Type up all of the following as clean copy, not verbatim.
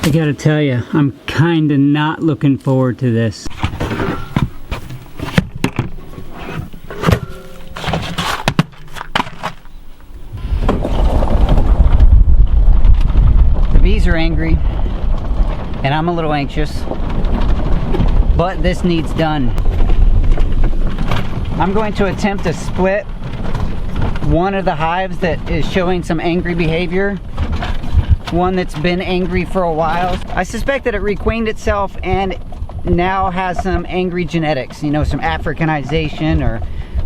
I gotta tell you, I'm kinda not looking forward to this. The bees are angry, and I'm a little anxious, but this needs done. I'm going to attempt to split one of the hives that is showing some angry behavior, one that's been angry for a while. I suspect that it requeened itself and now has some angry genetics, you know, some Africanization or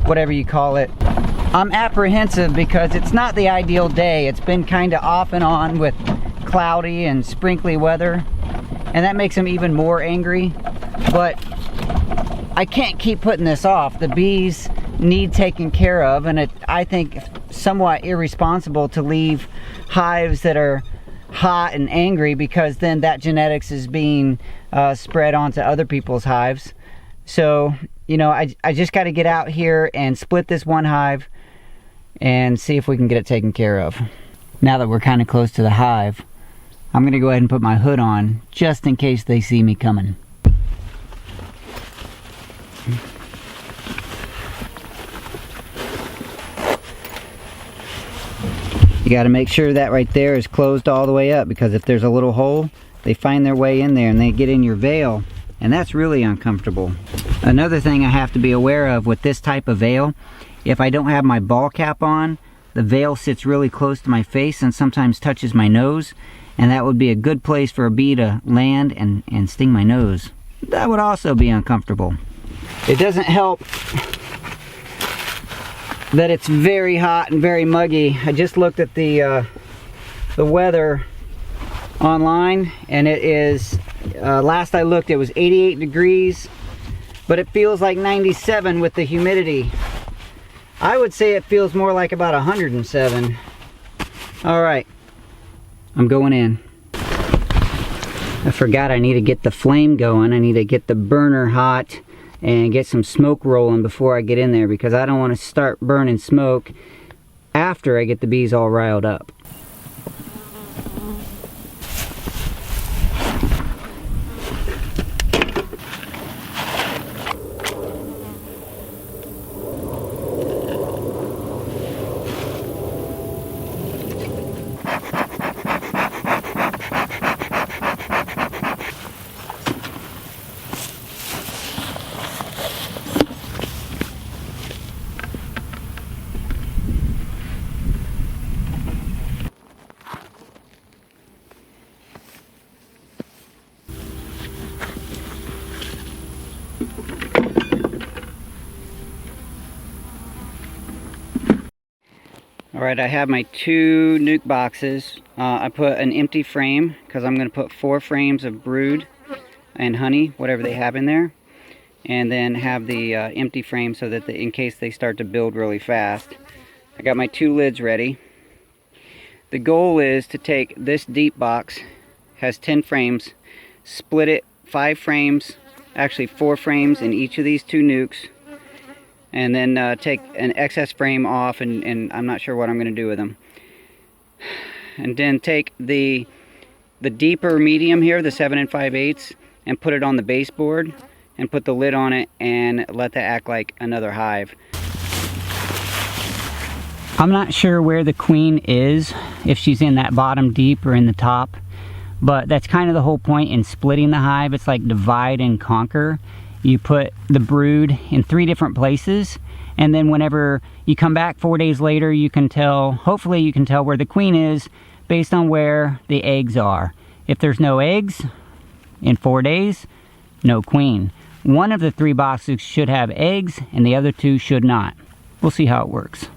whatever you call it. I'm apprehensive because it's not the ideal day. It's been kind of off and on with cloudy and sprinkly weather, and that makes them even more angry. But I can't keep putting this off. The bees need taken care of, and I think somewhat irresponsible to leave hives that are hot and angry, because then that genetics is being spread onto other people's hives. So, you know, I just got to get out here and split this one hive and see if we can get it taken care of. Now that we're kind of close to the hive, I'm going to go ahead and put my hood on just in case they see me coming. You got to make sure that right there is closed all the way up, because if there's a little hole, they find their way in there and they get in your veil, and that's really uncomfortable. Another thing I have to be aware of with this type of veil, if I don't have my ball cap on, the veil sits really close to my face and sometimes touches my nose, and that would be a good place for a bee to land and sting my nose. That would also be uncomfortable. It doesn't help that it's very hot and very muggy. I just looked at the weather online, and it is, last I looked, it was 88 degrees, but it feels like 97 with the humidity. I would say it feels more like about 107. All right, I'm going in. I forgot I need to get the flame going. I need to get the burner hot and get some smoke rolling before I get in there, because I don't want to start burning smoke after I get the bees all riled up. Alright, I have my 2 nuke boxes. I put an empty frame because I'm going to put 4 frames of brood and honey, whatever they have in there, and then have the empty frame so that in case they start to build really fast. I got my 2 lids ready. The goal is to take this deep box, has 10 frames, split it 5 frames, actually 4 frames in each of these 2 nukes, and then take an excess frame off, and I'm not sure what I'm going to do with them. And then take the deeper medium here, the 7 5/8, and put it on the baseboard, and put the lid on it, and let that act like another hive. I'm not sure where the queen is, if she's in that bottom deep or in the top, but that's kind of the whole point in splitting the hive. It's like divide and conquer. You put the brood in 3 different places, and then whenever you come back 4 days later, you can tell, hopefully you can tell where the queen is based on where the eggs are. If there's no eggs in 4 days, no queen. One of the 3 boxes should have eggs and the other 2 should not. We'll see how it works.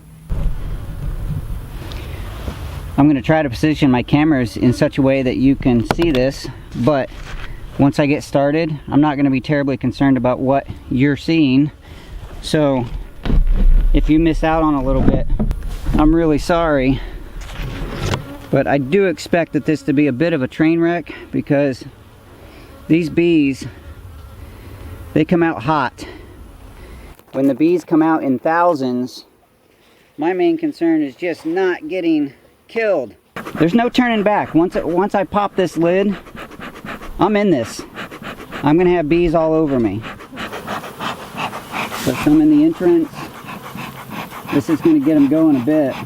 I'm going to try to position my cameras in such a way that you can see this, but once I get started, I'm not going to be terribly concerned about what you're seeing. So if you miss out on a little bit, I'm really sorry. But I do expect that this to be a bit of a train wreck, because these bees, they come out hot. When the bees come out in thousands, my main concern is just not getting killed. There's no turning back. Once I pop this lid, I'm in this. I'm gonna have bees all over me. So some in the entrance. This is gonna get them going a bit.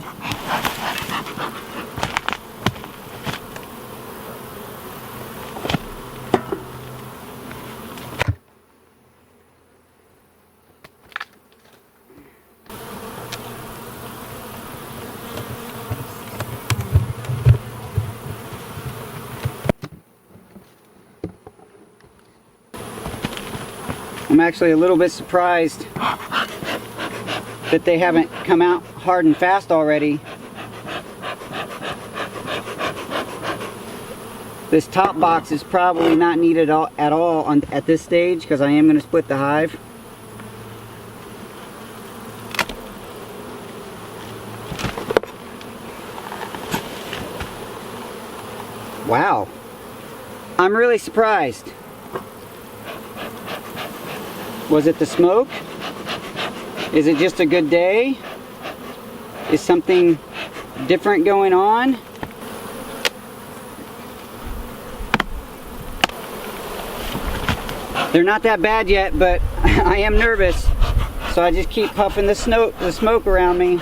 I'm actually a little bit surprised that they haven't come out hard and fast already. This top box is probably not needed at all at this stage, because I am going to split the hive. Wow. I'm really surprised. Was it the smoke? Is it just a good day? Is something different going on? They're not that bad yet, but I am nervous. So I just keep puffing the smoke around me.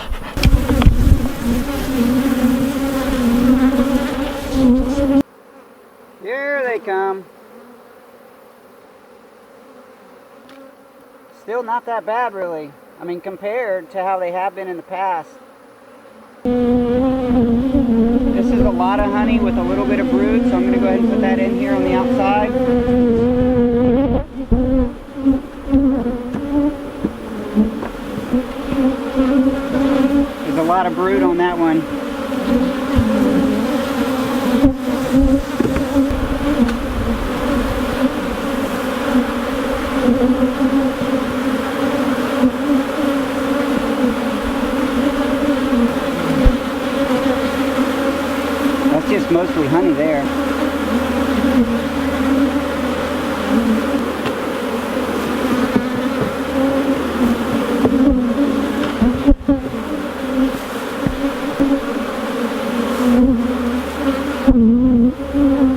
Here they come. Still not that bad, really. I mean, compared to how they have been in the past. This is a lot of honey with a little bit of brood, so I'm going to go ahead and put that in here on the outside. There's a lot of brood on that one. That's just mostly honey there.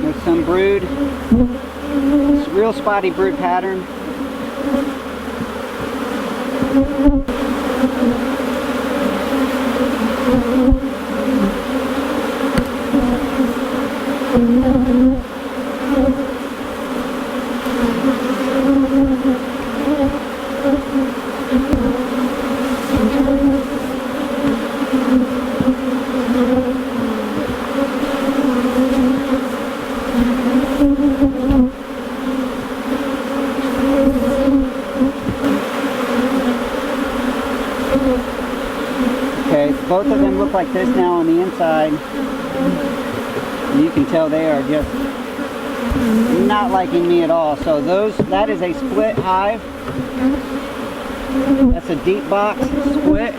There's some brood. It's a real spotty brood pattern. Okay, both of them look like this now on the inside. And you can tell they are just not liking me at all. So that is a split hive. That's a deep box split.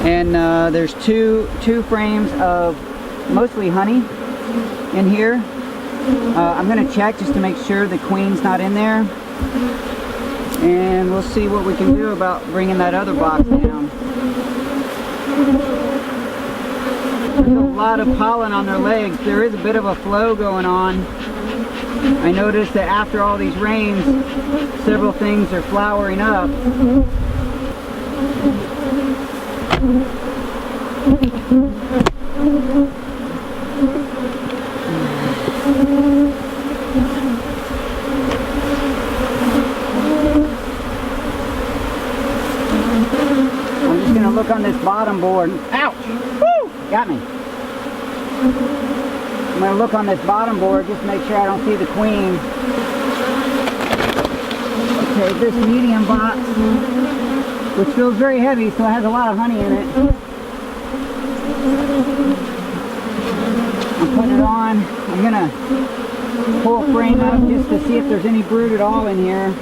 And there's two frames of mostly honey in here. I'm going to check just to make sure the queen's not in there. And we'll see what we can do about bringing that other box down. There's a lot of pollen on their legs. There is a bit of a flow going on. I noticed that after all these rains, several things are flowering up. Look on this bottom board. Ouch! Woo! Got me. I'm going to look on this bottom board just to make sure I don't see the queen. Okay, this medium box, which feels very heavy, so it has a lot of honey in it. I'm putting it on. I'm going to pull a frame up just to see if there's any brood at all in here.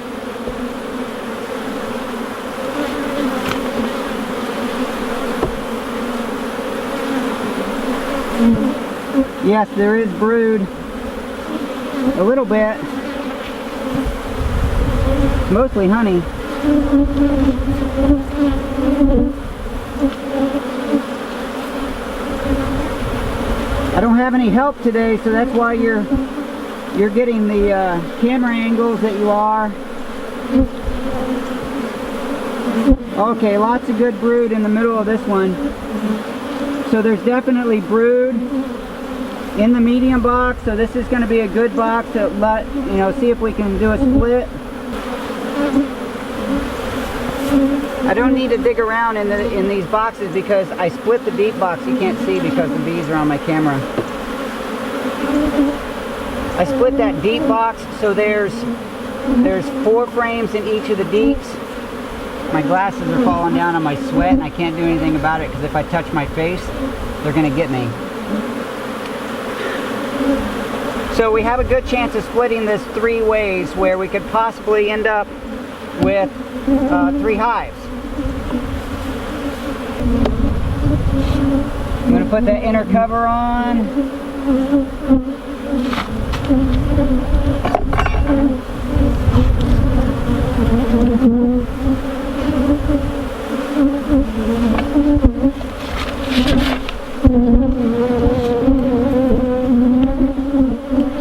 Yes, there is brood. A little bit. Mostly honey. I don't have any help today, so that's why you're you're getting the camera angles that you are. Okay, lots of good brood in the middle of this one. So there's definitely brood in the medium box, so this is going to be a good box to let, you know, see if we can do a split. I don't need to dig around in these boxes because I split the deep box. You can't see because the bees are on my camera. I split that deep box, so there's 4 frames in each of the deeps. My glasses are falling down on my sweat and I can't do anything about it because if I touch my face, they're going to get me. So we have a good chance of splitting this 3 ways where we could possibly end up with 3 hives. I'm going to put the inner cover on.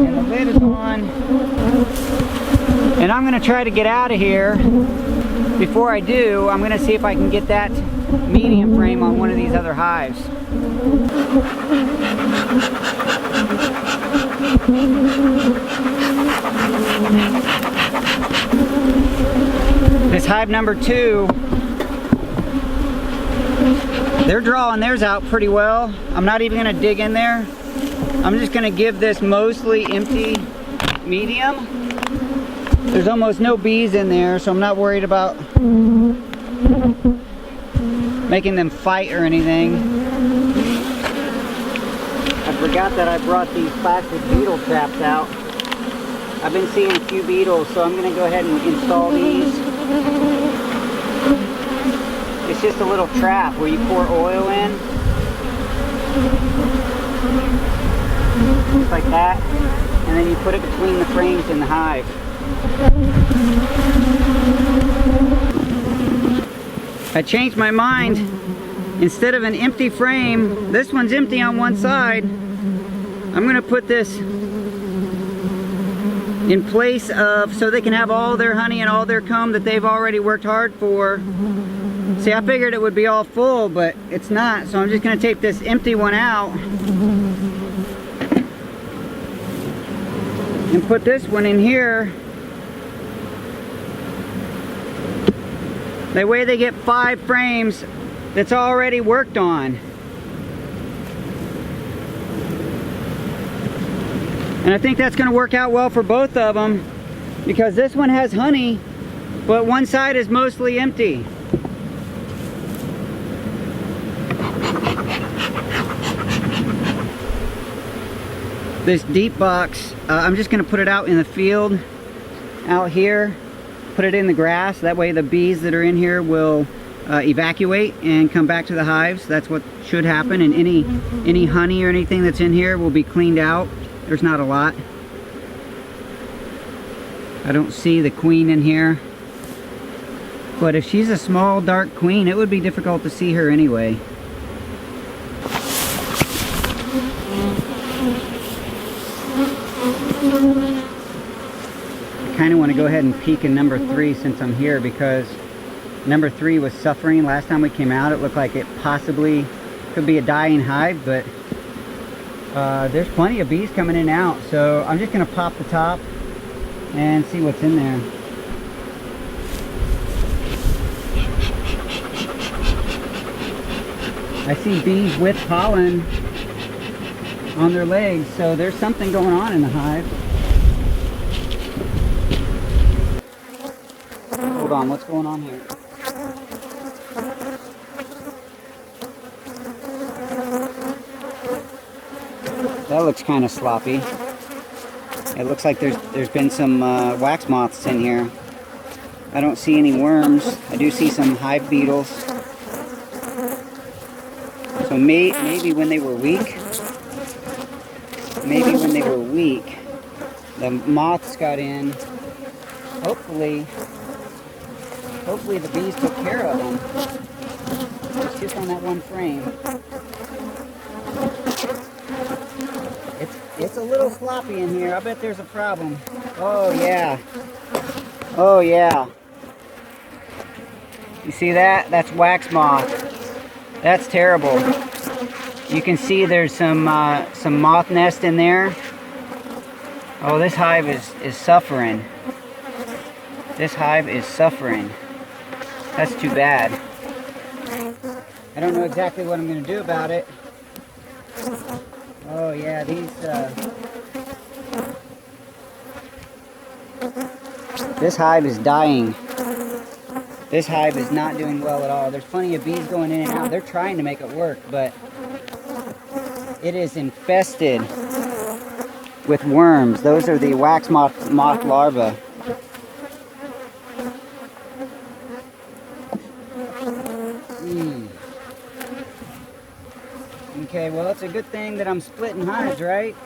And the lid is on. And I'm going to try to get out of here. Before I do, I'm going to see if I can get that medium frame on one of these other hives. This hive number 2, they're drawing theirs out pretty well. I'm not even going to dig in there. I'm just going to give this mostly empty medium. There's almost no bees in there, so I'm not worried about making them fight or anything. I forgot that I brought these plastic beetle traps out. I've been seeing a few beetles, so I'm going to go ahead and install these. It's just a little trap where you pour oil in. Just like that. And then you put it between the frames in the hive. I changed my mind. Instead of an empty frame, this one's empty on one side. I'm going to put this in place of, so they can have all their honey and all their comb that they've already worked hard for. See, I figured it would be all full, but it's not. So I'm just going to take this empty one out and put this one in here. That way they get 5 frames that's already worked on. And I think that's going to work out well for both of them because this one has honey, but one side is mostly empty. This deep box, I'm just going to put it out in the field out here. Put it in the grass, that way the bees that are in here will evacuate and come back to the hives. That's what should happen, and any honey or anything that's in here will be cleaned out. There's not a lot. I don't see the queen in here, but if she's a small dark queen, it would be difficult to see her anyway. I kind of want to go ahead and peek in number 3 since I'm here, because number 3 was suffering last time we came out. It looked like it possibly could be a dying hive, but there's plenty of bees coming in and out. So I'm just going to pop the top and see what's in there. I see bees with pollen on their legs, so there's something going on in the hive. Hold on, what's going on here? That looks kind of sloppy. It looks like there's been some wax moths in here. I don't see any worms. I do see some hive beetles. So maybe when they were weak, the moths got in. Hopefully the bees took care of them. It's just on that one frame. It's It's a little sloppy in here. I bet there's a problem. Oh yeah. Oh yeah. You see that? That's wax moth. That's terrible. You can see there's some moth nest in there. Oh, this hive is suffering. This hive is suffering. That's too bad. I don't know exactly what I'm going to do about it. Oh yeah, these this hive is dying. This hive is not doing well at all. There's plenty of bees going in and out. They're trying to make it work, but it is infested with worms. Those are the wax moth larvae. Okay, well, it's a good thing that I'm splitting hives, right?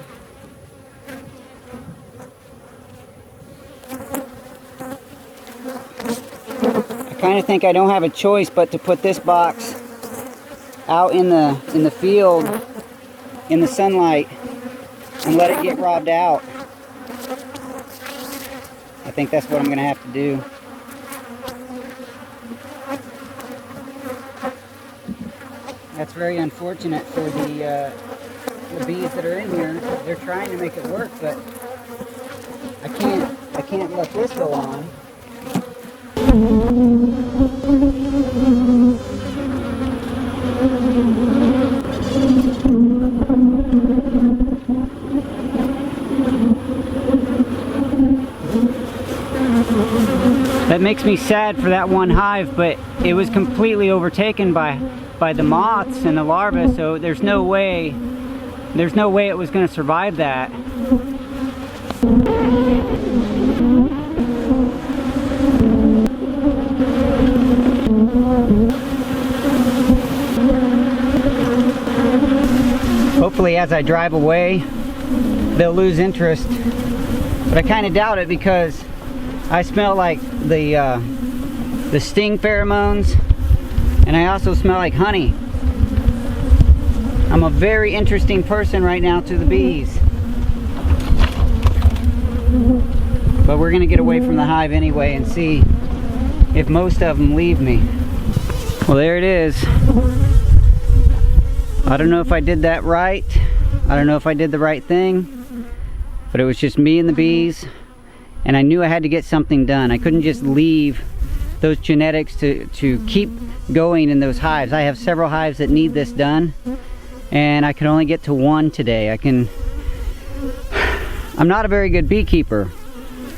I kind of think I don't have a choice but to put this box out in the field in the sunlight and let it get robbed out. I think that's what I'm going to have to do. That's very unfortunate for the bees that are in here. They're trying to make it work, but I can't let this go on. That makes me sad for that one hive, but it was completely overtaken by the moths and the larvae, so there's no way it was going to survive that. Hopefully as I drive away they'll lose interest, but I kind of doubt it because I smell like the sting pheromones, and I also smell like honey. I'm a very interesting person right now to the bees. But we're gonna get away from the hive anyway and see if most of them leave me. Well, there it is. I don't know if I did that right. I don't know if I did the right thing, but it was just me and the bees, and I knew I had to get something done. I couldn't just leave those genetics to keep going in those hives. I have several hives that need this done, and I can only get to one today. I'm not a very good beekeeper.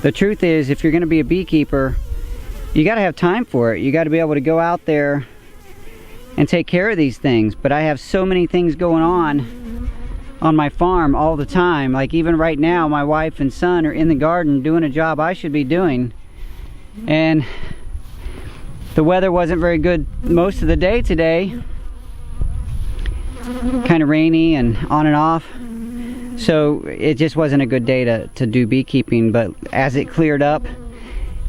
The truth is, if you're going to be a beekeeper, you got to have time for it. You got to be able to go out there and take care of these things. But I have so many things going on my farm all the time. Like even right now, my wife and son are in the garden doing a job I should be doing, and the weather wasn't very good most of the day today. Kind of rainy and on and off, so it just wasn't a good day to do beekeeping. But as it cleared up,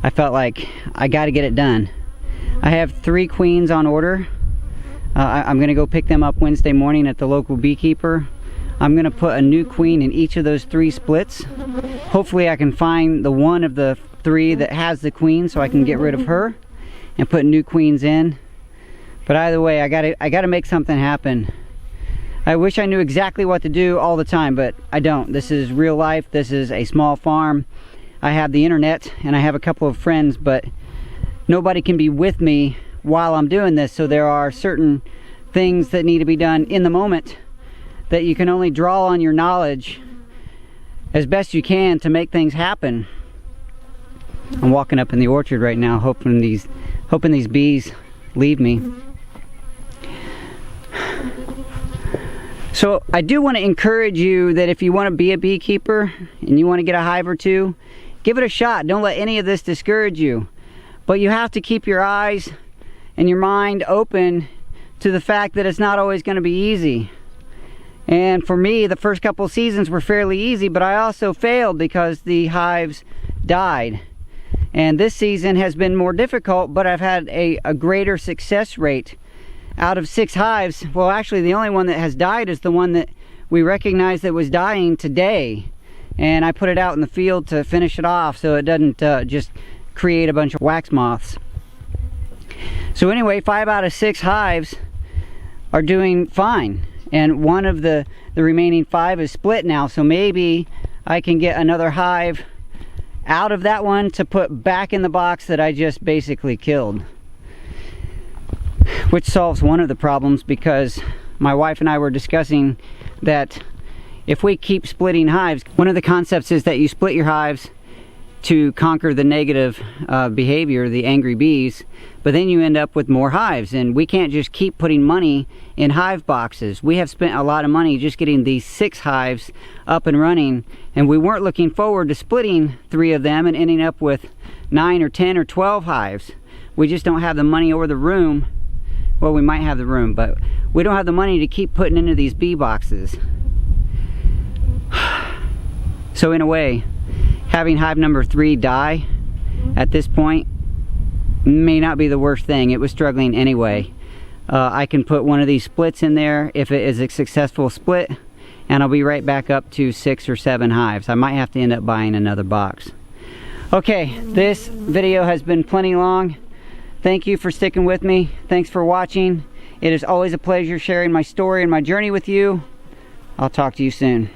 I felt like I got to get it done. I have 3 queens on order. I'm gonna go pick them up Wednesday morning at the local beekeeper. I'm gonna put a new queen in each of those 3 splits. Hopefully I can find the one of the 3 that has the queen so I can get rid of her and put new queens in. But either way, I gotta make something happen. I wish I knew exactly what to do all the time, but I don't. This is real life. This is a small farm. I have the internet and I have a couple of friends, but nobody can be with me while I'm doing this. So there are certain things that need to be done in the moment that you can only draw on your knowledge as best you can to make things happen. I'm walking up in the orchard right now, hoping these bees leave me. So I do want to encourage you that if you want to be a beekeeper and you want to get a hive or 2, give it a shot. Don't let any of this discourage you. But you have to keep your eyes and your mind open to the fact that it's not always going to be easy. And for me, the first couple seasons were fairly easy, but I also failed because the hives died. And this season has been more difficult, but I've had a greater success rate. Out of 6 hives, well, actually the only one that has died is the one that we recognized that it was dying today, and I put it out in the field to finish it off so it doesn't just create a bunch of wax moths. So anyway, 5 out of 6 hives are doing fine, and one of the remaining 5 is split now, so maybe I can get another hive out of that one to put back in the box that I just basically killed, which solves one of the problems, because my wife and I were discussing that if we keep splitting hives, one of the concepts is that you split your hives to conquer the negative behavior, the angry bees, but then you end up with more hives, and we can't just keep putting money in hive boxes. We have spent a lot of money just getting these 6 hives up and running, and we weren't looking forward to splitting 3 of them and ending up with 9 or 10 or 12 hives. We just don't have the money or the room. Well, we might have the room, but we don't have the money to keep putting into these bee boxes. So in a way, having hive number 3 die at this point may not be the worst thing. It was struggling anyway. I can put one of these splits in there if it is a successful split, and I'll be right back up to 6 or 7 hives. I might have to end up buying another box. Okay, this video has been plenty long. Thank you for sticking with me. Thanks for watching. It is always a pleasure sharing my story and my journey with you. I'll talk to you soon.